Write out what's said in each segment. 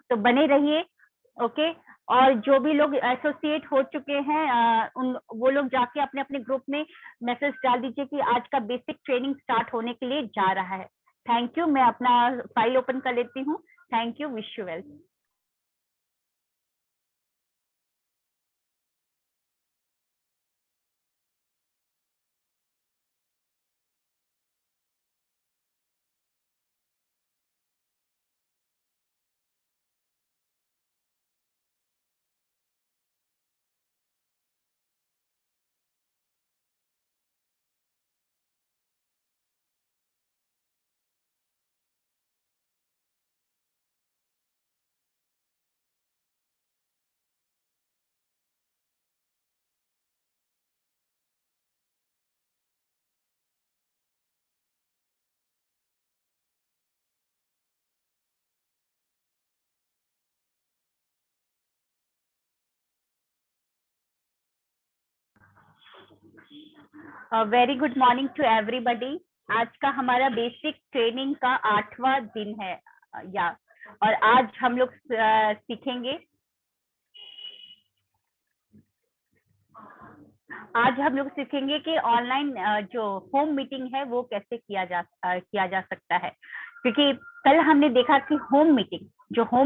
तो बने रहिए। ओके, और जो भी लोग एसोसिएट हो चुके हैं उन वो लोग जाके अपने अपने ग्रुप में मैसेज डाल दीजिए कि आज का बेसिक ट्रेनिंग स्टार्ट होने के लिए जा रहा है। Thank you. मैं अपना फाइल ओपन कर लेती हूँ। Thank you, wish you well. Very good morning to everybody. आज का हमारा बेसिक ट्रेनिंग का 8वां दिन है या और आज हम लोग सीखेंगे कि ऑनलाइन जो होम मीटिंग है वो कैसे किया जा सकता है। क्योंकि कल हमने देखा कि होम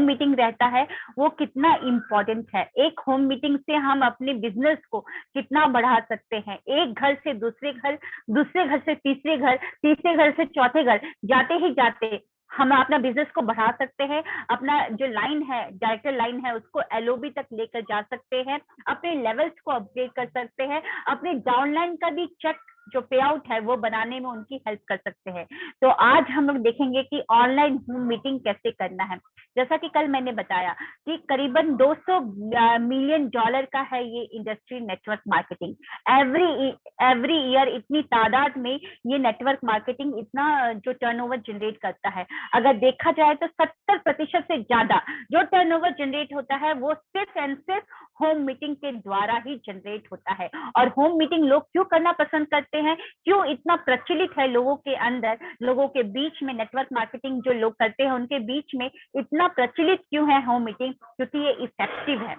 मीटिंग रहता है वो कितना इम्पोर्टेंट है। एक होम मीटिंग से हम अपने बिजनेस को कितना बढ़ा सकते हैं। एक घर से दूसरे घर, दूसरे घर से तीसरे घर, तीसरे घर से चौथे घर, जाते ही जाते हम अपना बिजनेस को बढ़ा सकते हैं। अपना जो लाइन है, डायरेक्टर लाइन है, उसको एलओबी तक लेकर जा सकते हैं। अपने लेवल्स को अपग्रेड कर सकते हैं। अपने डाउनलाइन का भी चेक जो पे आउट है वो बनाने में उनकी हेल्प कर सकते हैं। तो आज हम लोग देखेंगे कि ऑनलाइन होम मीटिंग कैसे करना है। जैसा कि कल मैंने बताया कि करीबन 200 मिलियन डॉलर का है ये industry, network marketing. Every year इतनी तादाद में ये नेटवर्क मार्केटिंग इतना जो टर्नओवर जनरेट करता है। अगर देखा जाए तो 70% से ज्यादा जो टर्नओवर जनरेट होता है वो सिर्फ एंड सिर्फ होम मीटिंग के द्वारा ही जनरेट होता है। और होम मीटिंग लोग क्यों करना पसंद करते हैं, क्यों इतना प्रचलित है लोगों के अंदर, लोगों के बीच में नेटवर्क मार्केटिंग जो लोग करते हैं उनके बीच में इतना प्रचलित क्यों है होम मीटिंग? क्योंकि ये इफेक्टिव है,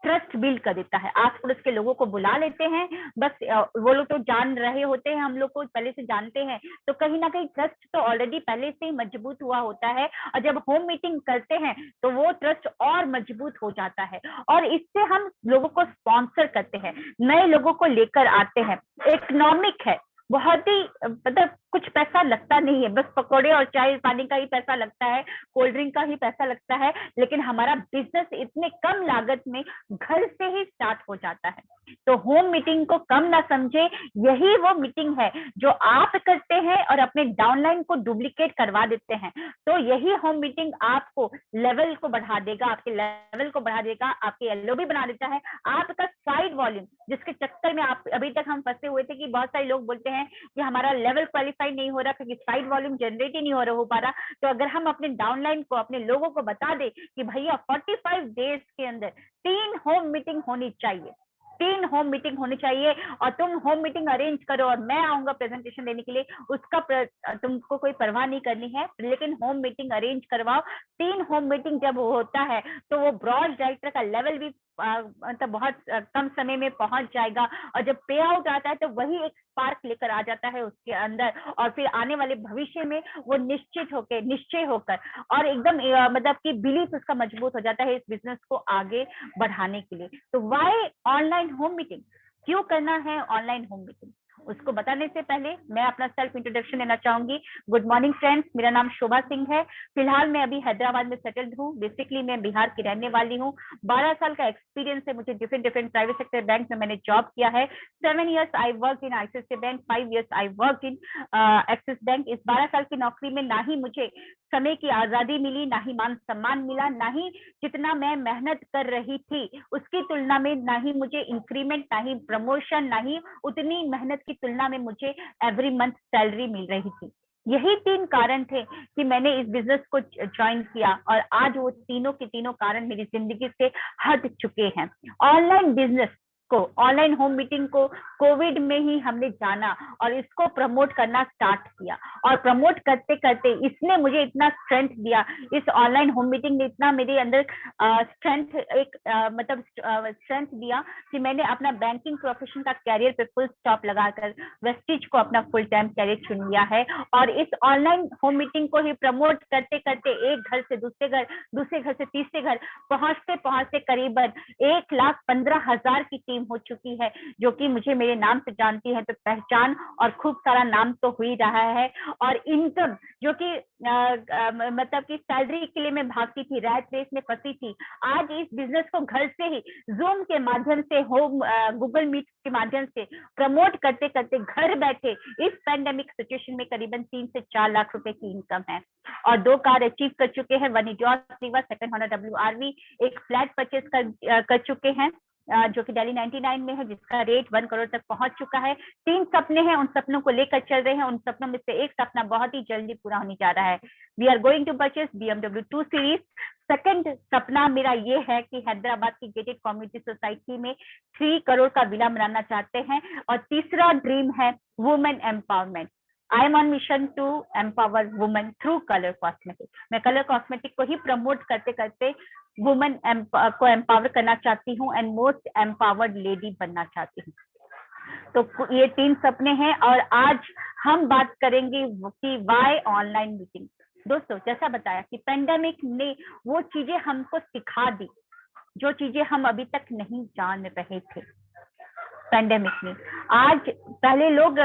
ट्रस्ट बिल्ड कर देता है। आस पड़ोस के लोगों को बुला लेते हैं, बस वो लोग तो जान रहे होते हैं, हम लोग को पहले से जानते हैं, तो कहीं ना कहीं ट्रस्ट तो ऑलरेडी पहले से ही मजबूत हुआ होता है। और जब होम मीटिंग करते हैं तो वो ट्रस्ट और मजबूत हो जाता है। और इससे हम लोगों को स्पॉन्सर करते हैं, नए लोगों को लेकर आते हैं। इकोनॉमिक है, बहुत ही मतलब कुछ पैसा लगता नहीं है, बस पकौड़े और चाय पानी का ही पैसा लगता है, कोल्ड ड्रिंक का ही पैसा लगता है। लेकिन हमारा बिजनेस इतने कम लागत में घर से ही स्टार्ट हो जाता है। तो होम मीटिंग को कम ना समझे, यही वो मीटिंग है जो आप करते हैं और अपने डाउनलाइन को डुप्लीकेट करवा देते हैं। तो यही होम मीटिंग आपको लेवल को बढ़ा देगा, आपके लेवल को बढ़ा देगा, आपके एलओबी बना देता है। आपका साइड वॉल्यूम, जिसके चक्कर में आप अभी तक हम फंसे हुए थे कि बहुत सारे लोग बोलते हैं कि हमारा लेवल क्वालिफाई नहीं हो रहा क्योंकि साइड वॉल्यूम जनरेट ही नहीं हो पा रहा। तो अगर हम अपने डाउनलाइन को, अपने लोगों को बता दे कि भैया 45 डेज के अंदर 3 होम मीटिंग होनी चाहिए, 3 होम मीटिंग होनी चाहिए, और तुम होम मीटिंग अरेंज करो और मैं आऊंगा प्रेजेंटेशन देने के लिए, उसका तुमको कोई परवाह नहीं करनी है, लेकिन होम मीटिंग अरेंज करवाओ। 3 होम मीटिंग जब होता है तो वो ब्रॉड डायरेक्टर का लेवल भी मतलब बहुत कम समय में पहुंच जाएगा। और जब पे आउट आता है तो वही एक स्पार्क लेकर आ जाता है उसके अंदर, और फिर आने वाले भविष्य में वो निश्चय होकर और एकदम मतलब कि बिलीफ उसका मजबूत हो जाता है इस बिजनेस को आगे बढ़ाने के लिए। तो वाई ऑनलाइन होम मीटिंग, क्यों करना है ऑनलाइन होम मीटिंग, उसको बताने से पहले मैं अपना सेल्फ इंट्रोडक्शन देना चाहूंगी। गुड मॉर्निंग फ्रेंड्स, मेरा नाम शोभा सिंह है। फिलहाल मैं अभी हैदराबाद में सेटल्ड हूँ। बेसिकली मैं बिहार की रहने वाली हूँ। 12 साल का एक्सपीरियंस है मुझे। डिफरेंट प्राइवेट सेक्टर बैंक में मैंने जॉब किया है। 7 years I work in ICICI bank, 5 years I work in axis bank. इस 12 साल की नौकरी में ना ही मुझे समय की आजादी मिली, ना ही मान सम्मान मिला, ना ही जितना मैं मेहनत कर रही थी उसकी तुलना में ना ही मुझे इंक्रीमेंट, ना ही प्रमोशन, ना ही उतनी मेहनत की तुलना में मुझे एवरी मंथ सैलरी मिल रही थी। यही 3 कारण थे कि मैंने इस बिजनेस को ज्वाइन किया, और आज वो तीनों के तीनों कारण मेरी जिंदगी से हट चुके हैं। ऑनलाइन बिजनेस को, ऑनलाइन होम मीटिंग को कोविड में ही हमने जाना और इसको प्रमोट करना स्टार्ट किया। और प्रमोट करते करते इसने मुझे इतना स्ट्रेंथ दिया, इस ऑनलाइन होम मीटिंग ने इतना मेरे अंदर स्ट्रेंथ मतलब स्ट्रेंथ दिया कि मैंने अपना बैंकिंग प्रोफेशन का कैरियर पे फुल स्टॉप लगाकर वेस्टिज को अपना फुल टाइम कैरियर चुन लिया है। और इस ऑनलाइन होम मीटिंग को ही प्रमोट करते करते एक घर से दूसरे घर, दूसरे घर से तीसरे घर पहुंचते पहुंचते करीबन 1,15,000 की टीम हो चुकी है, जो कि मुझे मेरे नाम से जानती है। तो पहचान और खूब सारा नाम तो हो ही रहा है। और इनकम जो कि मतलब कि सैलरी के लिए मैं भागती थी, रैट रेस में फंसी थी, आज इस बिजनेस को घर से ही जूम के माध्यम से, होम गूगल मीट के माध्यम से प्रमोट करते करते घर बैठे इस पैंडेमिक सिचुएशन में करीबन 3 से 4 लाख रुपए की इनकम है। और 2 कार अचीव कर चुके हैं, वन इडियोस रिवर, सेकंड होंडा WRV, एक फ्लैट परचेज कर चुके हैं जो कि दिल्ली 99 में है, जिसका रेट 1 करोड़ तक पहुंच चुका है। 3 सपने हैं, उन सपनों को लेकर चल रहे हैं। उन सपनों में से एक सपना बहुत ही जल्दी पूरा होने जा रहा है। We are going to purchase BMW 2 series. Second सपना मेरा ये है कि हैदराबाद की गेटेड कम्युनिटी सोसाइटी में 3 करोड़ का विला बनाना चाहते हैं। और तीसरा ड्रीम है women empowerment. I am on mission to empower women through colour cosmetic. मैं कलर कॉस्मेटिक को ही प्रमोट करते करते वुमेन को एम्पावर करना चाहती हूँ एंड मोस्ट एम्पावर्ड लेडी बनना चाहती हूँ। तो ये 3 सपने हैं। और आज हम बात करेंगे कि वाई ऑनलाइन मीटिंग। दोस्तों, जैसा बताया कि पेंडेमिक ने वो चीजें हमको सिखा दी जो चीजें हम अभी तक नहीं जान रहे थे। पेंडेमिक में आज पहले लोग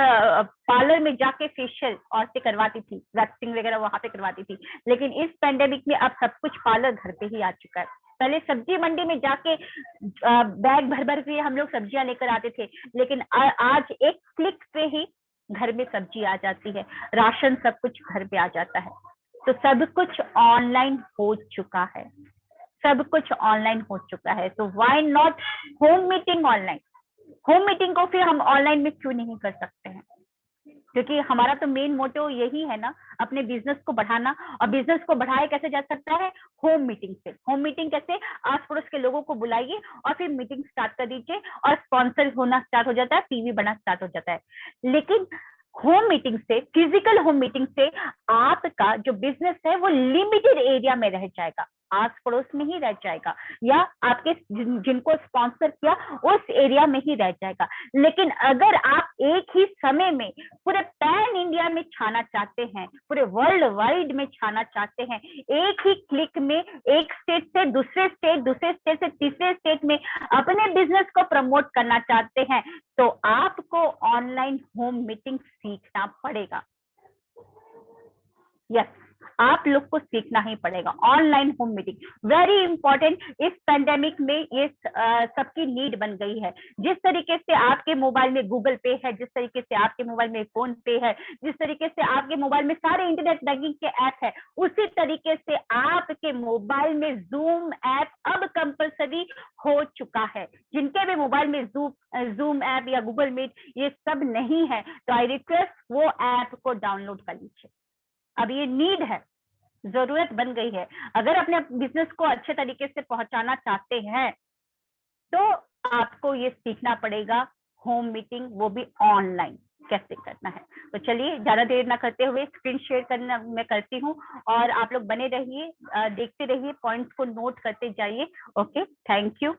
पार्लर में जाके फेशियल औरतें करवाती थी, वैक्सिंग वगैरह वहां पे करवाती थी, लेकिन इस पेंडेमिक में अब सब कुछ पार्लर घर पे ही आ चुका है। पहले सब्जी मंडी में जाके बैग भर भर के हम लोग सब्जियां लेकर आते थे, लेकिन आज एक क्लिक पे ही घर में सब्जी आ जाती है, राशन सब कुछ घर पे आ जाता है। तो सब कुछ ऑनलाइन हो चुका है, सब कुछ ऑनलाइन हो चुका है। तो why not home meeting online? Home meeting को फिर हम ऑनलाइन में क्यों नहीं कर सकते हैं? क्योंकि हमारा तो मेन मोटो यही है ना, अपने बिजनेस को बढ़ाना। और बिजनेस को बढ़ाया कैसे जा सकता है? होम मीटिंग से। होम मीटिंग कैसे? आस पड़ोस के लोगों को बुलाइए और फिर मीटिंग स्टार्ट कर दीजिए और स्पॉन्सर होना स्टार्ट हो जाता है, पीवी बनना स्टार्ट हो जाता है। लेकिन होम मीटिंग से, फिजिकल होम मीटिंग से आपका जो बिजनेस है वो लिमिटेड एरिया में रह जाएगा, आस पड़ोस में ही रह जाएगा, या आपके जिनको स्पॉन्सर किया उस एरिया में ही रह जाएगा। लेकिन अगर आप एक ही समय में पूरे पैन इंडिया में छाना चाहते हैं, पूरे वर्ल्ड वाइड में छाना चाहते हैं, एक ही क्लिक में एक स्टेट से दूसरे स्टेट, दूसरे स्टेट से तीसरे स्टेट में अपने बिजनेस को प्रमोट करना चाहते हैं, तो आपको ऑनलाइन होम मीटिंग सीखना पड़ेगा। यस, आप लोग को सीखना ही पड़ेगा online home meeting, very important. इस पेंडेमिक में ये सबकी नीड बन गई है। जिस तरीके से आपके मोबाइल में गूगल पे है, जिस तरीके से आपके मोबाइल में फोन पे है, जिस तरीके से आपके मोबाइल में सारे इंटरनेट बैंकिंग के ऐप है, उसी तरीके से आपके मोबाइल में जूम ऐप अब कंपलसरी हो चुका है। जिनके भी मोबाइल में जूम ऐप या गूगल मीट ये सब नहीं है, तो आई रिक्वेस्ट वो ऐप को डाउनलोड कर लीजिए। अब ये नीड है, जरूरत बन गई है। अगर अपने बिजनेस को अच्छे तरीके से पहुंचाना चाहते हैं तो आपको ये सीखना पड़ेगा होम मीटिंग, वो भी ऑनलाइन कैसे करना है। तो चलिए ज्यादा देर ना करते हुए स्क्रीन शेयर करना मैं करती हूँ और आप लोग बने रहिए, देखते रहिए, पॉइंट्स को नोट करते जाइए। Okay, thank you.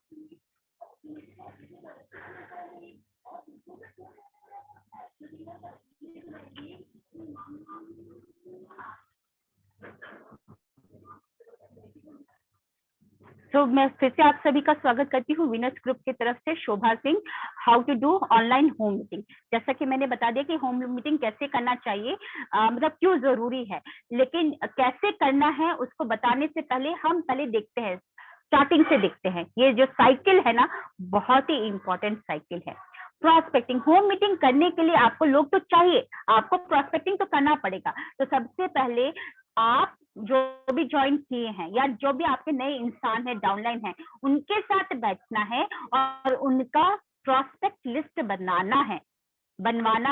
तो मैं फिर से आप सभी का स्वागत करती हूँ विनर्स ग्रुप की तरफ से, Shobha Singh, how to do online home meeting. जैसा कि मैंने बता दिया कि होम मीटिंग कैसे करना चाहिए, मतलब क्यों जरूरी है, लेकिन कैसे करना है उसको बताने से पहले हम पहले देखते हैं, स्टार्टिंग से देखते हैं। ये जो साइकिल है ना, बहुत ही इंपॉर्टेंट साइकिल है। प्रोस्पेक्टिंग, होम मीटिंग करने के लिए आपको लोग तो चाहिए, आपको प्रोस्पेक्टिंग तो करना पड़ेगा। तो सबसे पहले आप जो भी ज्वाइन किए हैं या जो भी आपके नए इंसान है, डाउनलाइन है, उनके साथ बैठना है और उनका प्रोस्पेक्ट लिस्ट बनवाना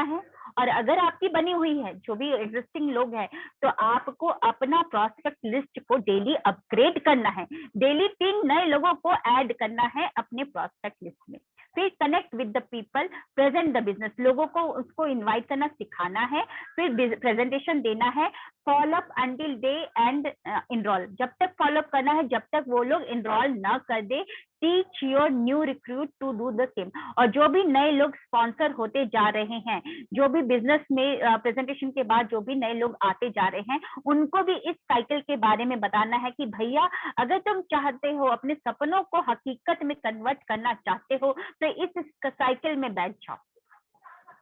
है। और अगर आपकी बनी हुई है, जो भी एग्जिस्टिंग लोग हैं, तो आपको अपना प्रोस्पेक्ट लिस्ट को डेली अपग्रेड करना है। डेली 3 नए लोगों को ऐड करना है अपने प्रोस्पेक्ट लिस्ट में। फिर connect with the people, present the business, लोगों को उसको इनवाइट करना सिखाना है, फिर प्रेजेंटेशन देना है, follow up until they and enrol, जब तक फॉलोअप करना है जब तक वो लोग इनरोल ना कर दे, teach your new recruit to do the same. और जो भी नए लोग स्पॉन्सर होते जा रहे हैं, जो भी बिजनेस में प्रेजेंटेशन के बाद जो भी नए लोग आते जा रहे हैं, उनको भी इस साइकिल के बारे में बताना है कि भैया अगर तुम चाहते हो अपने सपनों को हकीकत में कन्वर्ट करना चाहते हो तो इस साइकिल में बैठ जाओ,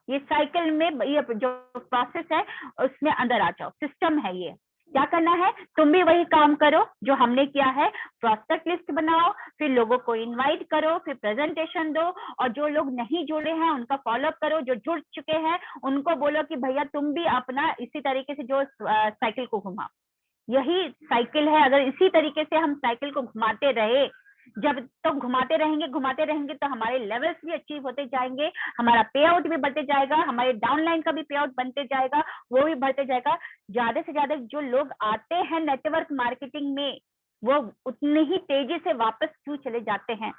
ये साइकिल में ये जो प्रोसेस है उसमें अंदर आ जाओ, सिस्टम है ये। क्या करना है, तुम भी वही काम करो जो हमने किया है, प्रोस्पेक्ट लिस्ट बनाओ, फिर लोगों को इनवाइट करो, फिर प्रेजेंटेशन दो, और जो लोग नहीं जुड़े हैं उनका फॉलोअप करो, जो जुड़ चुके हैं उनको बोलो कि भैया तुम भी अपना इसी तरीके से जो साइकिल को घुमाओ। यही साइकिल है, अगर इसी तरीके से हम साइकिल को घुमाते रहे, जब तो घुमाते रहेंगे तो हमारे लेवल्स भी अचीव होते जाएंगे, हमारा पे आउट भी बढ़ते जाएगा, हमारे डाउनलाइन का भी पे आउट बनते जाएगा, वो भी बढ़ते जाएगा। ज्यादा से ज्यादा जो लोग आते हैं नेटवर्क मार्केटिंग में वो उतनी ही तेजी से वापस क्यों चले जाते हैं,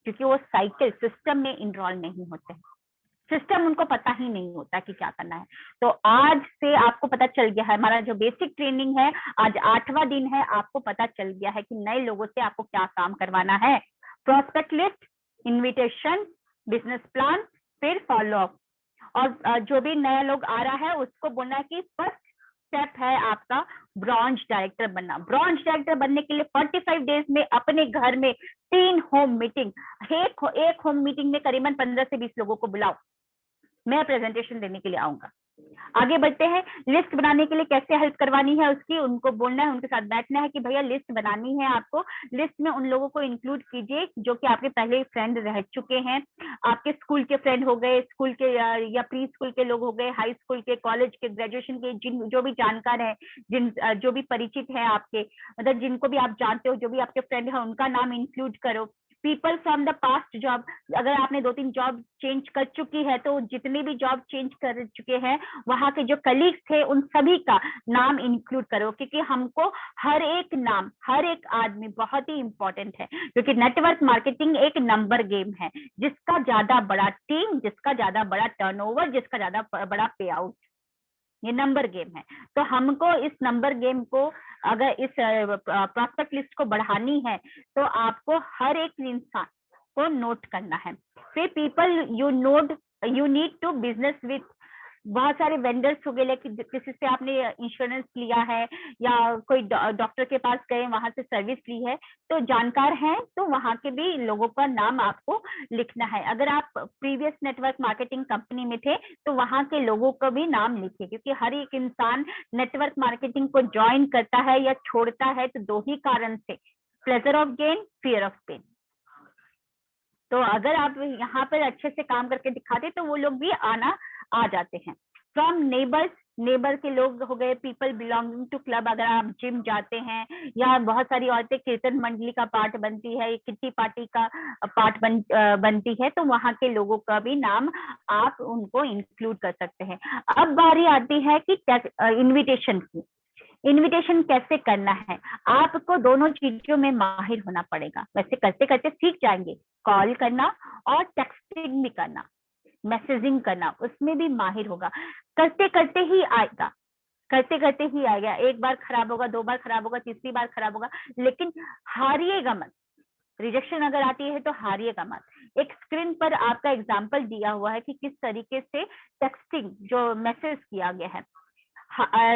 क्योंकि वो साइकिल सिस्टम में इनरोल नहीं होते हैं, सिस्टम उनको पता ही नहीं होता कि क्या करना है। तो आज से आपको पता चल गया है, हमारा जो बेसिक ट्रेनिंग है आज 8वां दिन है, आपको पता चल गया है कि नए लोगों से आपको क्या काम करवाना है, prospect list, invitation, business plan, फिर फॉलोअप। और जो भी नया लोग आ रहा है उसको बोलना है कि फर्स्ट स्टेप है आपका ब्रॉन्ज डायरेक्टर बनना। ब्रॉन्ज डायरेक्टर बनने के लिए 45 डेज में अपने घर में 3 होम मीटिंग, एक होम मीटिंग में करीबन 15 से 20 लोगों को बुलाओ, मैं प्रेजेंटेशन देने के लिए आऊंगा। आगे बढ़ते हैं, लिस्ट बनाने के लिए कैसे हेल्प करवानी है उसकी, उनको बोलना है, उनके साथ बैठना है कि भैया लिस्ट बनानी है आपको, लिस्ट में उन लोगों को इंक्लूड कीजिए जो कि आपके पहले फ्रेंड रह चुके हैं, आपके स्कूल के फ्रेंड हो गए, स्कूल के या प्री स्कूल के लोग हो गए, हाई स्कूल के, कॉलेज के, ग्रेजुएशन के, जिन जो भी जानकार है, जो भी परिचित है आपके, मतलब जिनको भी आप जानते हो, जो भी आपके फ्रेंड है उनका नाम इंक्लूड करो। People from the past job, अगर आपने 2-3 जॉब चेंज कर चुकी है तो जितने भी जॉब चेंज कर चुके हैं वहां के जो कलीग्स थे उन सभी का नाम इंक्लूड करो, क्योंकि हमको हर एक नाम, हर एक आदमी बहुत ही इंपॉर्टेंट है, क्योंकि नेटवर्क मार्केटिंग एक नंबर गेम है, जिसका ज्यादा बड़ा टीम, जिसका ज्यादा बड़ा टर्नओवर, जिसका ज्यादा बड़ा पे आउट, ये नंबर गेम है। तो हमको इस नंबर गेम को, अगर इस प्रोस्पेक्ट लिस्ट को बढ़ानी है तो आपको हर एक इंसान को नोट करना है। फिर people you need to business with, बहुत सारे वेंडर्स हो गए, लेकिन किसी से आपने इंश्योरेंस लिया है या कोई डॉक्टर के पास गए वहां से सर्विस ली है, तो जानकार हैं तो वहां के भी लोगों का नाम आपको लिखना है। अगर आप प्रीवियस नेटवर्क मार्केटिंग कंपनी में थे तो वहां के लोगों का भी नाम लिखिए, क्योंकि हर एक इंसान नेटवर्क मार्केटिंग को ज्वाइन करता है या छोड़ता है तो 2 ही कारण से, pleasure of gain, fear of pain. तो अगर आप यहाँ पर अच्छे से काम करके दिखाते तो वो लोग भी आ जाते हैं। फ्रॉम नेबर्स, नेबर के लोग हो गए, पीपल बिलोंगिंग टू क्लब, अगर आप जिम जाते हैं या बहुत सारी औरतें कीर्तन मंडली का पार्ट बनती है, किट्टी पार्टी का पार्ट बनती है, तो वहां के लोगों का भी नाम आप उनको इंक्लूड कर सकते हैं। अब बारी आती है कि इन्विटेशन की। इनविटेशन कैसे करना है, आपको दोनों चीजों में माहिर होना पड़ेगा, वैसे करते करते सीख जाएंगे, कॉल करना और टेक्सटिंग भी करना, मैसेजिंग करना, उसमें भी माहिर होगा, करते करते ही आएगा, करते करते ही आएगा। एक बार खराब होगा, 2 बार खराब होगा, तीसरी बार खराब होगा, लेकिन हारिएगा मत। रिजेक्शन अगर आती है तो हारिएगा मत। एक स्क्रीन पर आपका एग्जाम्पल दिया हुआ है कि किस तरीके से टेक्सटिंग जो मैसेज किया गया है,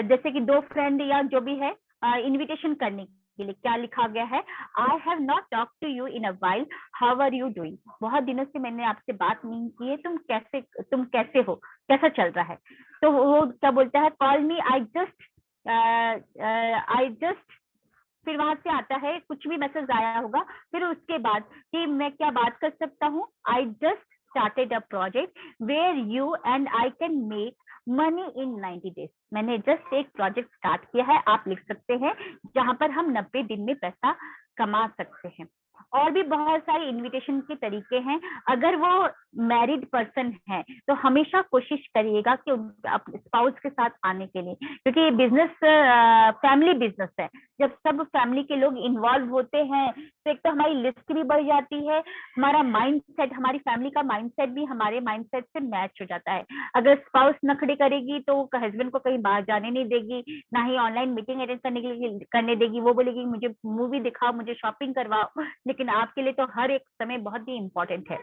जैसे कि 2 फ्रेंड या जो भी है, इनविटेशन करने के लिए क्या लिखा गया है, I have not talk to you in a while, how are you doing, बहुत दिनों से मैंने आपसे बात नहीं की है, तुम कैसे हो, कैसा चल रहा है। तो वो क्या बोलता है, कॉल मी, आई जस्ट, फिर वहां से आता है कुछ भी मैसेज आया होगा, फिर उसके बाद कि मैं क्या बात कर सकता हूँ, I just started a project where you and I can make money in 90 days, मैंने जस्ट एक प्रोजेक्ट स्टार्ट किया है, आप लिख सकते हैं, जहां पर हम 90 दिन में पैसा कमा सकते हैं। और भी बहुत सारे इनविटेशन के तरीके हैं। अगर वो मैरिड पर्सन है तो हमेशा कोशिश करिएगा कि अपने स्पाउस के साथ आने के लिए, क्योंकि ये बिजनेस फैमिली बिजनेस है। जब सब फैमिली के लोग इन्वॉल्व होते हैं तो एक तो हमारी लिस्ट भी बढ़ जाती है, हमारा माइंडसेट, हमारी फैमिली का माइंडसेट भी हमारे माइंडसेट से मैच हो जाता है। अगर स्पाउस नखड़े करेगी तो हस्बैंड को कहीं बाहर जाने नहीं देगी, ना ही ऑनलाइन मीटिंग अटेंड करने देगी। वो बोलेगी मुझे मूवी दिखाओ, मुझे शॉपिंग करवाओ, लेकिन आपके लिए तो हर एक समय बहुत ही इंपॉर्टेंट है।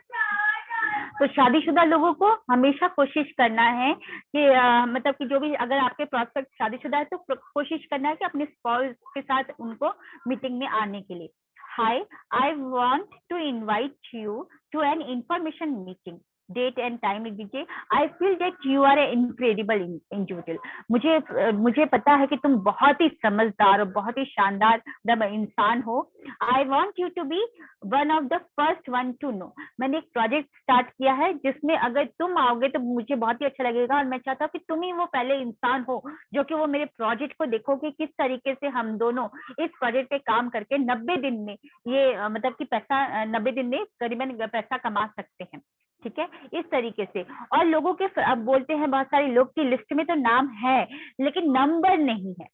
तो शादीशुदा लोगों को हमेशा कोशिश करना है कि मतलब कि जो भी, अगर आपके प्रोस्पेक्ट शादीशुदा है तो कोशिश करना है कि अपने स्पाउस के साथ उनको मीटिंग में आने के लिए। Hi, I want to invite you to an information meeting, date and time लिख दीजिए। I feel that you are a incredible individual. मुझे पता है कि तुम बहुत ही समझदार और बहुत ही शानदार इंसान हो। I want you to be one of the first one to know. मैंने एक प्रोजेक्ट स्टार्ट किया है जिसमें अगर तुम आओगे तो मुझे बहुत ही अच्छा लगेगा, और मैं चाहता हूँ कि तुम ही वो पहले इंसान हो जो कि वो मेरे प्रोजेक्ट को देखो कि किस तरीके से हम दोनों इस प्रोजेक्ट पे काम करके 90 दिन में ये मतलब कि पैसा 90 दिन में करीबन पैसा कमा सकते हैं। ठीक है, इस तरीके से। और लोगों के, अब बोलते हैं बहुत सारे लोग की लिस्ट में तो नाम है लेकिन नंबर नहीं है,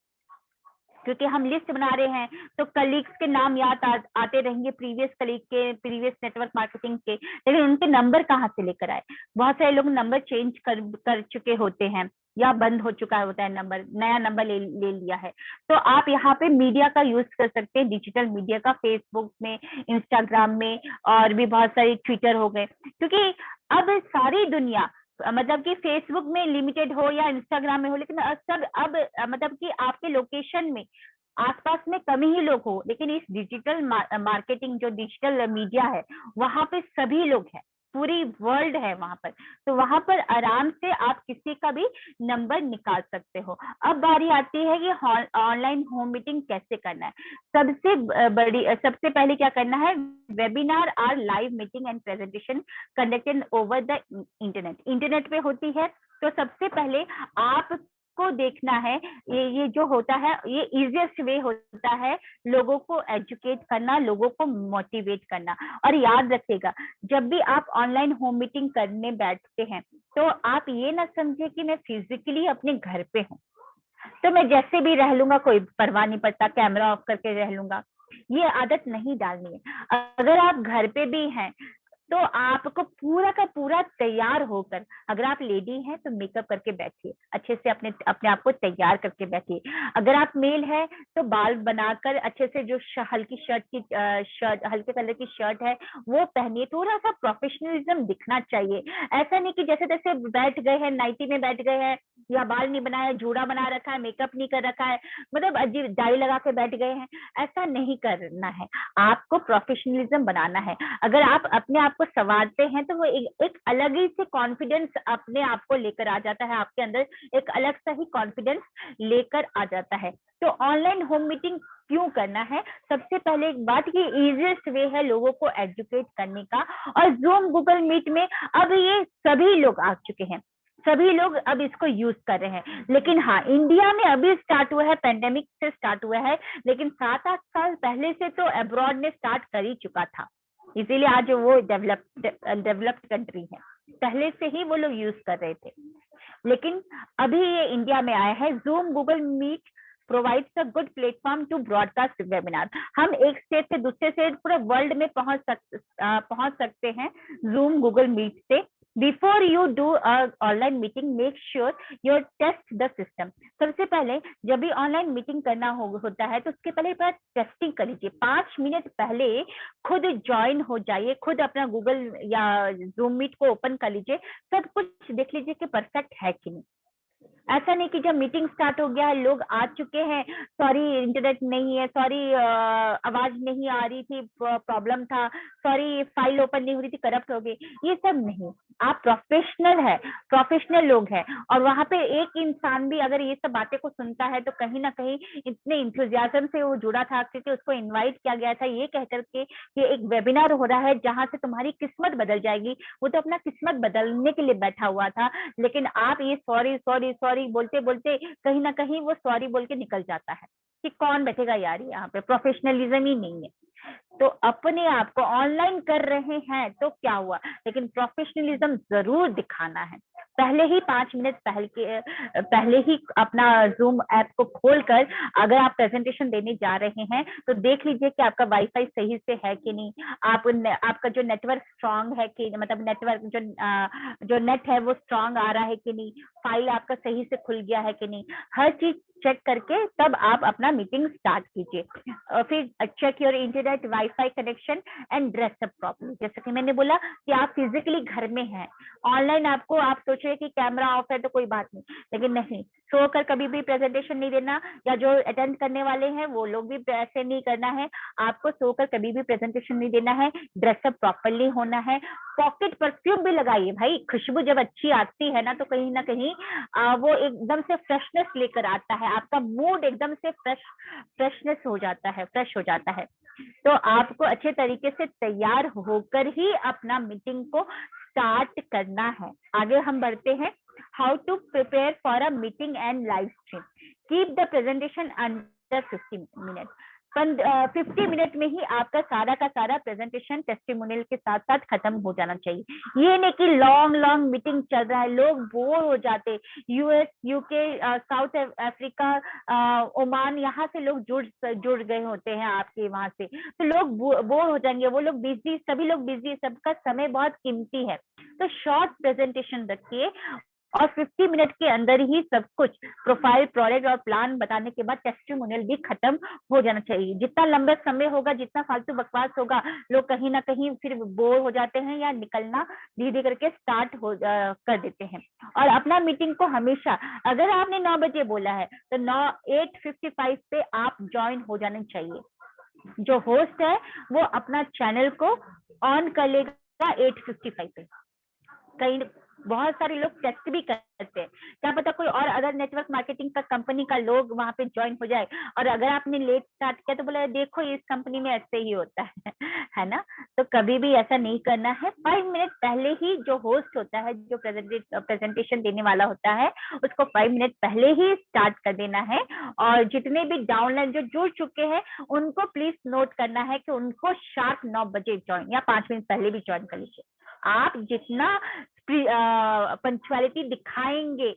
क्योंकि हम लिस्ट बना रहे हैं तो कलीग्स के नाम याद आते रहेंगे, प्रीवियस कलीग के, प्रीवियस नेटवर्क मार्केटिंग के, लेकिन उनके नंबर कहाँ से लेकर आए। बहुत सारे लोग नंबर चेंज कर चुके होते हैं या बंद हो चुका होता है नंबर, नया नंबर ले लिया है। तो आप यहाँ पे मीडिया का यूज कर सकते हैं, डिजिटल मीडिया का, फेसबुक में, इंस्टाग्राम में, और भी बहुत सारे ट्विटर हो गए, क्योंकि अब सारी दुनिया मतलब कि फेसबुक में लिमिटेड हो या इंस्टाग्राम में हो, लेकिन सब अब मतलब कि आपके लोकेशन में आसपास में कम ही लोग हो, लेकिन इस डिजिटल मार्केटिंग जो डिजिटल मीडिया है वहां पे सभी लोग हैं, पूरी वर्ल्ड है वहां पर। तो वहां पर आराम से आप किसी का भी नंबर निकाल सकते हो। अब बारी आती है कि ऑनलाइन होम मीटिंग कैसे करना है। सबसे पहले क्या करना है, webinar are live meeting and presentation conducted over the internet पे होती है। तो सबसे पहले आपको देखना है, ये जो होता है ये इजीएस्ट वे होता है लोगों को एजुकेट करना, लोगों को मोटिवेट करना। और याद रखिएगा, जब भी आप ऑनलाइन होम मीटिंग करने बैठते हैं तो आप ये ना समझे कि मैं फिजिकली अपने घर पे हूँ तो मैं जैसे भी रह लूंगा, कोई परवाह नहीं पड़ता, कैमरा ऑफ करके रह लूंगा, ये आदत नहीं डालनी है। अगर आप घर पे भी हैं तो आपको पूरा का पूरा तैयार होकर, अगर आप लेडी हैं तो मेकअप करके बैठिए, अच्छे से अपने अपने आप को तैयार करके बैठिए। अगर आप मेल है तो बाल बनाकर अच्छे से, जो हल्की हल्के कलर की शर्ट है वो पहनिए, थोड़ा सा प्रोफेशनलिज्म दिखना चाहिए। ऐसा नहीं कि जैसे तैसे बैठ गए हैं, नाइटी में बैठ गए हैं, या बाल नहीं बनाया, जूड़ा बना रखा है, मेकअप नहीं कर रखा है, मतलब अजीब डाई लगा के बैठ गए हैं, ऐसा नहीं करना है। आपको प्रोफेशनलिज्म बनाना है। अगर आप अपने आप को संवारते हैं तो वो एक अलग ही से कॉन्फिडेंस अपने आप को लेकर आ जाता है, आपके अंदर एक अलग सा ही कॉन्फिडेंस लेकर आ जाता है। तो ऑनलाइन होम मीटिंग क्यों करना है, सबसे पहले एक बात, ये इजीएस्ट वे है लोगों को एजुकेट करने का। और जूम, गूगल मीट में अब ये सभी लोग आ चुके हैं, सभी लोग अब इसको यूज कर रहे हैं। लेकिन हाँ, इंडिया में अभी स्टार्ट हुआ है, पेंडेमिक से स्टार्ट हुआ है, लेकिन 7-8 साल पहले से तो अब्रॉड ने स्टार्ट कर ही चुका था, इसीलिए आज वो डेवलप्ड कंट्री है, पहले से ही वो लोग यूज कर रहे थे। लेकिन अभी ये इंडिया में आया है। Zoom, Google Meet provides a good platform to broadcast webinar. हम एक स्टेट से दूसरे स्टेट, पूरे वर्ल्ड में पहुंच सकते हैं जूम, गूगल मीट से। Before you do online meeting, make sure your test the system. सबसे पहले जब भी ऑनलाइन मीटिंग करना होता है तो उसके पहले टेस्टिंग कर लीजिए। 5 मिनट पहले खुद ज्वाइन हो जाइए, खुद अपना गूगल या जूम मीट को ओपन कर लीजिए, सब कुछ देख लीजिए कि परफेक्ट है कि नहीं। ऐसा नहीं कि जब मीटिंग स्टार्ट हो गया है, लोग आ चुके हैं, सॉरी इंटरनेट नहीं है, सॉरी आवाज नहीं आ रही थी, प्रॉब्लम था, सॉरी फाइल ओपन नहीं हो रही थी, करप्ट हो गई, ये सब नहीं। आप प्रोफेशनल है, प्रोफेशनल लोग हैं, और वहां पे एक इंसान भी अगर ये सब बातें को सुनता है तो कहीं ना कहीं इतने इंथुजियाज्म से वो जुड़ा था, क्योंकि उसको इनवाइट किया गया था ये कहकर के कि एक वेबिनार हो रहा है जहां से तुम्हारी किस्मत बदल जाएगी। वो तो अपना किस्मत बदलने के लिए बैठा हुआ था, लेकिन आप ये सॉरी सॉरी सॉरी बोलते बोलते कहीं ना कहीं वो सॉरी बोल के निकल जाता है कि कौन बैठेगा यार, यहाँ पे प्रोफेशनलिज्म ही नहीं है। तो अपने आप को ऑनलाइन कर रहे हैं तो क्या हुआ, लेकिन प्रोफेशनलिज्म जरूर दिखाना है। पहले ही 5 मिनट पहले ही अपना जूम ऐप को खोलकर अगर आप प्रेजेंटेशन देने जा रहे हैं तो देख लीजिए कि आपका वाईफाई सही से है कि नहीं, आपका जो नेटवर्क स्ट्रांग है कि मतलब नेटवर्क जो नेट है वो स्ट्रांग आ रहा है कि नहीं, फाइल आपका सही से खुल गया है कि नहीं, हर चीज चेक करके तब आप अपना मीटिंग स्टार्ट कीजिए। फिर check your internet wifi connection and dress up properly. जैसे कि मैंने बोला कि आप फिजिकली घर में हैं, ऑनलाइन आपको आप सोचे कि कैमरा ऑफ है तो कोई बात नहीं, लेकिन नहीं, सोकर कभी भी प्रेजेंटेशन नहीं देना, या जो अटेंड करने वाले हैं वो लोग भी ऐसे नहीं करना है। आपको सोकर कभी भी प्रेजेंटेशन नहीं देना है, ड्रेसअप प्रॉपरली होना है। पॉकेट परफ्यूम भी लगाइए भाई, खुशबू जब अच्छी आती है ना तो कहीं ना कहीं वो एकदम से फ्रेशनेस लेकर आता है, आपका मूड एकदम से फ्रेशनेस हो जाता है, फ्रेश हो जाता है। तो आपको अच्छे तरीके से तैयार होकर ही अपना मीटिंग को स्टार्ट करना है। आगे हम बढ़ते हैं। How to prepare for a meeting and live stream. Keep the presentation under 50 minute. 50 minute में ही आपका सारा का सारा प्रेजेंटेशन टेस्टिमोनियल के साथ साथ खत्म हो जाना चाहिए। ये नहीं कि लॉन्ग लॉन्ग मीटिंग चल रहा है, लोग बोर हो जाते। US, UK, south Africa, Oman, यहाँ से लोग जुड़ गए होते हैं आपके वहां से, तो लोग बोर हो जाएंगे, वो लोग बिजी, सभी लोग बिजी, सबका समय बहुत कीमती है। तो शॉर्ट प्रेजेंटेशन रखिए और 50 मिनट के अंदर ही सब कुछ प्रोफाइल, प्रोडक्ट और प्लान बताने के बाद टेस्टिमोनियल भी खत्म हो जाना चाहिए। जितना लंबा समय होगा, जितना फालतू बकवास होगा, लोग कहीं ना कहीं फिर बोर हो जाते हैं या निकलना धीरे करके स्टार्ट कर देते हैं। और अपना मीटिंग को हमेशा, अगर आपने 9 बजे बोला है तो 8:55 पे आप ज्वाइन हो जाने चाहिए। जो होस्ट है वो अपना चैनल को ऑन कर लेगा 8:55 पे। कई बहुत सारे लोग टेस्ट भी करते हैं, क्या पता कोई और अदर नेटवर्क मार्केटिंग का कंपनी का लोग वहां पे ज्वाइन हो जाए, और अगर आपने लेट स्टार्ट किया तो बोला देखो इस कंपनी में ऐसे ही होता है ना। तो कभी भी ऐसा नहीं करना है। 5 मिनट पहले ही जो होस्ट होता है, जो प्रेजेंटेशन देने वाला होता है, उसको 5 मिनट पहले ही स्टार्ट कर देना है। और जितने भी डाउनलाइन जो जुड़ चुके हैं उनको प्लीज नोट करना है कि उनको शार्प 9 बजे ज्वाइन, या 5 मिनट पहले भी ज्वाइन कर लीजिए। आप जितना पंक्चुअलिटी दिखाएंगे,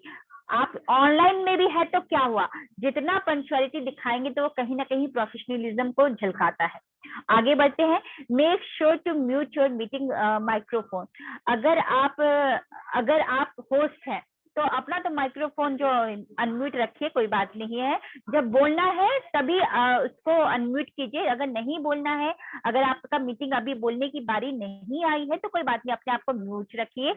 आप ऑनलाइन में भी है तो क्या हुआ, जितना पंक्चुअलिटी दिखाएंगे तो वो कहीं ना कहीं प्रोफेशनलिज्म को झलकाता है। आगे बढ़ते हैं। Make sure to mute your meeting microphone. अगर आप होस्ट हैं तो अपना तो माइक्रोफोन जो अनम्यूट रखिए, कोई बात नहीं है। जब बोलना है तभी उसको अनम्यूट कीजिए। अगर नहीं बोलना है, अगर आपका मीटिंग अभी बोलने की बारी नहीं आई है तो कोई बात नहीं, अपने आप को म्यूट रखिए।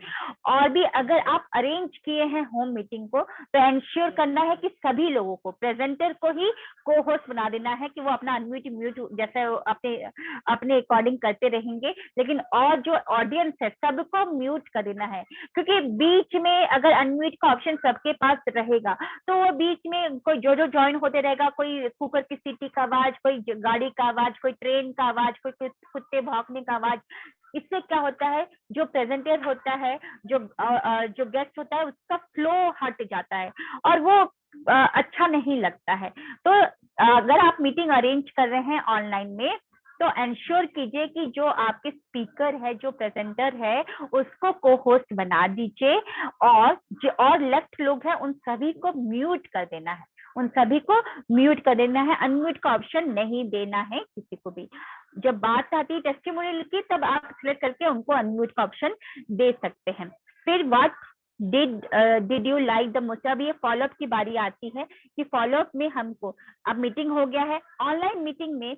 और भी अगर आप अरेंज किए हैं होम मीटिंग को तो एंश्योर करना है कि सभी लोगों को, प्रेजेंटर को ही को होस्ट बना देना है कि वो अपना अनम्यूट म्यूट जैसे अपने अकॉर्डिंग करते रहेंगे, लेकिन और जो ऑडियंस है सबको म्यूट कर देना है। क्योंकि बीच में अगर अनम्यूट का ऑप्शन सबके पास रहेगा तो वो बीच में कोई जो ज्वाइन होते रहेगा, कोई कुकर की सीटी का आवाज, कोई गाड़ी का आवाज, कोई ट्रेन का आवाज, कोई कुत्ते भौंकने का आवाज, इससे क्या होता है, जो प्रेजेंटर होता है, जो गेस्ट होता है, उसका फ्लो हट जाता है और वो अच्छा नहीं लगता है। तो अगर आप मीटिंग अरेंज कर रहे हैं ऑनलाइन में तो एंश्योर कीजिए कि जो आपके स्पीकर है, जो प्रेजेंटर है, उसको को होस्ट बना दीजिए। और जो और लेफ्ट लोग हैं उन सभी को म्यूट कर देना है, उन सभी को म्यूट कर देना है, अनम्यूट का ऑप्शन नहीं देना है किसी को भी। जब बात आती है टेस्टिमोनियल की तब आप सिलेक्ट करके उनको अनम्यूट का ऑप्शन दे सकते हैं। फिर what did you like the most. अब ये फॉलोअप की बारी आती है कि फॉलोअप में हमको, अब मीटिंग हो गया है, ऑनलाइन मीटिंग में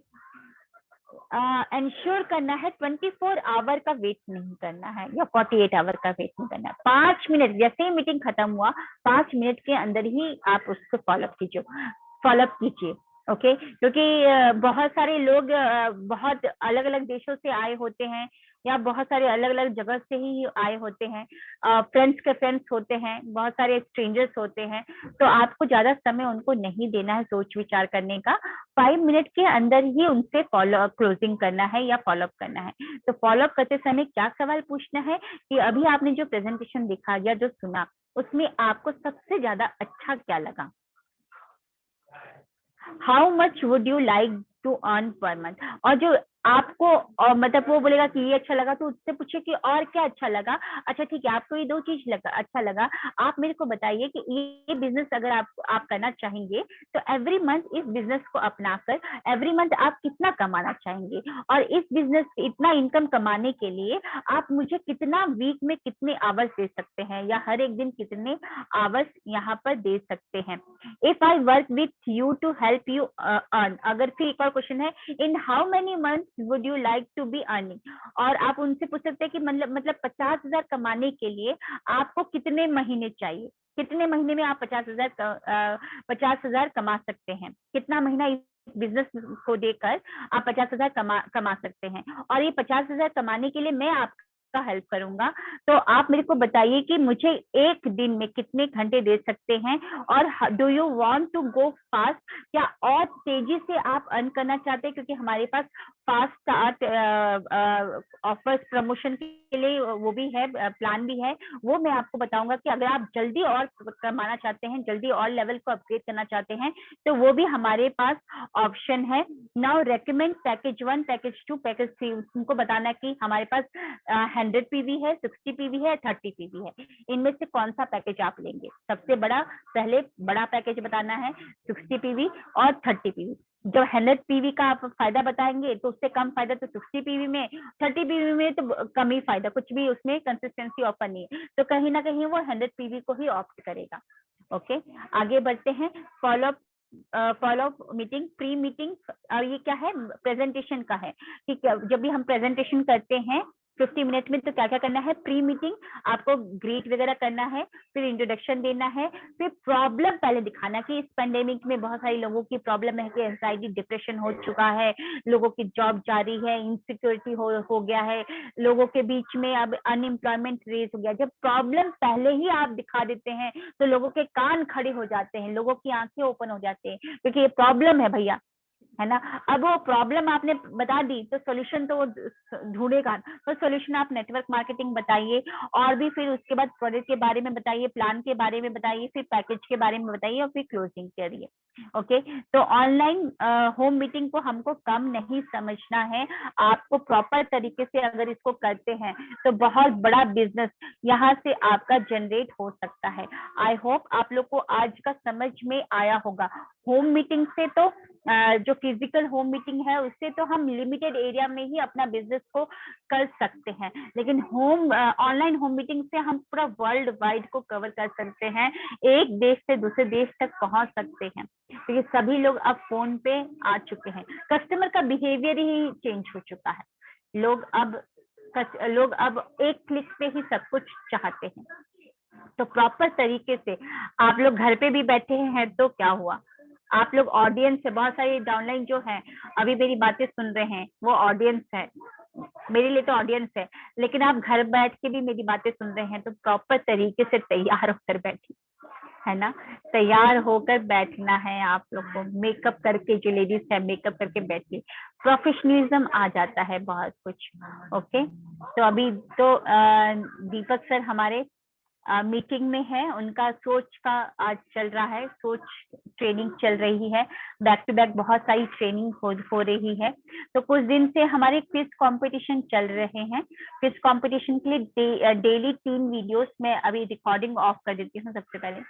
एंश्योर करना है 24 आवर का वेट नहीं करना है या 48 आवर का वेट नहीं करना है। 5 मिनट जैसे ही मीटिंग खत्म हुआ, 5 मिनट के अंदर ही आप उसको फॉलोअप कीजिए। ओके, क्योंकि बहुत सारे लोग बहुत अलग अलग देशों से आए होते हैं या बहुत सारे अलग अलग जगह से ही आए होते हैं, फ्रेंड्स के फ्रेंड्स होते हैं, बहुत सारे स्ट्रेंजर्स होते हैं, तो आपको ज्यादा समय उनको नहीं देना है सोच विचार करने का। 5 मिनट के अंदर ही उनसे क्लोजिंग करना है या फॉलोअप करना है। तो फॉलोअप करते समय क्या सवाल पूछना है कि अभी आपने जो प्रेजेंटेशन देखा या जो सुना उसमें आपको सबसे ज्यादा अच्छा क्या लगा। How much would you like to earn per month. और जो आपको और मतलब वो बोलेगा कि ये अच्छा लगा, तो उससे पूछिए कि और क्या अच्छा लगा। अच्छा ठीक है, आपको ये 2 चीज लगा अच्छा लगा, आप मेरे को बताइए कि ये बिजनेस अगर आप करना चाहेंगे तो एवरी मंथ इस बिजनेस को अपनाकर एवरी मंथ आप कितना कमाना चाहेंगे, और इस बिजनेस इतना इनकम कमाने के लिए आप मुझे कितना वीक में कितने आवर्स दे सकते हैं, या हर एक दिन कितने आवर्स यहाँ पर दे सकते हैं। If I work with you to help you earn, अगर फिर एक और क्वेश्चन है, in how many month would you like to be earning, और आप उनसे पूछ सकते हैं कि मतलब 50,000 कमाने के लिए आपको कितने महीने चाहिए, कितने महीने में आप 50,000 कमा सकते हैं, कितना महीना इस बिजनेस को देकर आप 50,000 कमा सकते हैं, और ये 50,000 कमाने के लिए मैं आपका हेल्प करूंगा। तो आप मेरे को बताइए कि मुझे एक दिन में कितने घंटे दे सकते हैं, और do you want to go fast, क्या और तेजी से आप अर्न करना चाहते हैं, क्योंकि हमारे पास फास्ट स्टार्ट ऑफर्स प्रमोशन के लिए वो भी है, प्लान भी है, वो मैं आपको बताऊंगा कि अगर आप जल्दी और कमाना चाहते हैं, जल्दी और लेवल को अपग्रेड करना चाहते हैं, तो वो भी हमारे पास ऑप्शन है। Now recommend package 1, package 2, package 3, उनको बताना है कि हमारे पास 100 पीवी है, 60 पीवी है, 30 पीवी है, इनमें से कौन सा पैकेज आप लेंगे। सबसे बड़ा, पहले बड़ा पैकेज बताना है 60 पीवी और 30 पीवी। जब 100 पीवी का आप फायदा बताएंगे तो उससे कम फायदा तो 60 पीवी में, 30 पीवी में तो कम ही फायदा, कुछ भी उसमें कंसिस्टेंसी ऑफर नहीं है, तो कहीं ना कहीं वो 100 पीवी को ही ऑप्ट करेगा। ओके, आगे बढ़ते हैं। फॉलो मीटिंग, प्री मीटिंग, और ये क्या है, प्रेजेंटेशन का है। ठीक है, जब भी हम प्रेजेंटेशन करते हैं 50 मिनट में, तो क्या क्या करना है, प्री मीटिंग आपको ग्रीट वगैरह करना है, फिर इंट्रोडक्शन देना है, फिर प्रॉब्लम पहले दिखाना कि इस पेंडेमिक में बहुत सारे लोगों की प्रॉब्लम है कि एंजाइटी डिप्रेशन हो चुका है, लोगों की जॉब जा रही है, इनसिक्योरिटी हो गया है, लोगों के बीच में अब अनएम्प्लॉयमेंट रेज हो गया। जब प्रॉब्लम पहले ही आप दिखा देते हैं तो लोगों के कान खड़े हो जाते हैं, लोगों की आंखें ओपन हो जाते हैं, क्योंकि ये प्रॉब्लम है भैया, है ना। अब वो प्रॉब्लम आपने बता दी तो सोल्यूशन तो वो ढूंढेगा, तो सोल्यूशन आप नेटवर्क मार्केटिंग बताइए, और भी फिर उसके बाद प्रोडक्ट के बारे में बताइए, प्लान के बारे में बताइए, फिर पैकेज के बारे में बताइए, और फिर क्लोजिंग करिए। ओके, तो ऑनलाइन होम मीटिंग को हमको कम नहीं समझना है, आपको प्रॉपर तरीके से अगर इसको करते हैं तो बहुत बड़ा बिजनेस यहाँ से आपका जनरेट हो सकता है। आई होप आप लोग को आज का समझ में आया होगा। होम मीटिंग से तो जो फिजिकल होम मीटिंग है उससे तो हम लिमिटेड एरिया में ही अपना बिजनेस को कर सकते हैं, लेकिन ऑनलाइन होम मीटिंग से हम पूरा वर्ल्ड वाइड को कवर कर सकते हैं, एक देश से दूसरे देश तक पहुंच सकते हैं, क्योंकि सभी लोग अब फोन पे आ चुके हैं। कस्टमर का बिहेवियर ही चेंज हो चुका है, लोग अब एक क्लिक पे ही सब कुछ चाहते हैं। तो प्रॉपर तरीके से आप लोग घर पे भी बैठे हैं तो क्या हुआ, आप लोग ऑडियंस है, बहुत सारे डाउनलाइन जो है अभी मेरी बातें सुन रहे हैं वो ऑडियंस है, मेरे लिए तो ऑडियंस है, लेकिन आप घर बैठ के भी मेरी बातें सुन रहे हैं, तो प्रॉपर तरीके से तैयार होकर बैठिए, है ना। तैयार होकर बैठना है आप लोग को, मेकअप करके, जो लेडीज है मेकअप करके बैठिए, प्रोफेशनलिज्म आ जाता है बहुत कुछ। ओके, तो अभी तो दीपक सर हमारे मीटिंग में है, उनका सोच का आज चल रहा है, सोच ट्रेनिंग चल रही है, बैक टू बैक बहुत सारी ट्रेनिंग हो रही है। तो कुछ दिन से हमारे क्विज कंपटीशन चल रहे हैं, क्विज कंपटीशन के लिए डेली 3 वीडियोस मैं अभी रिकॉर्डिंग ऑफ कर देती हूँ सबसे पहले।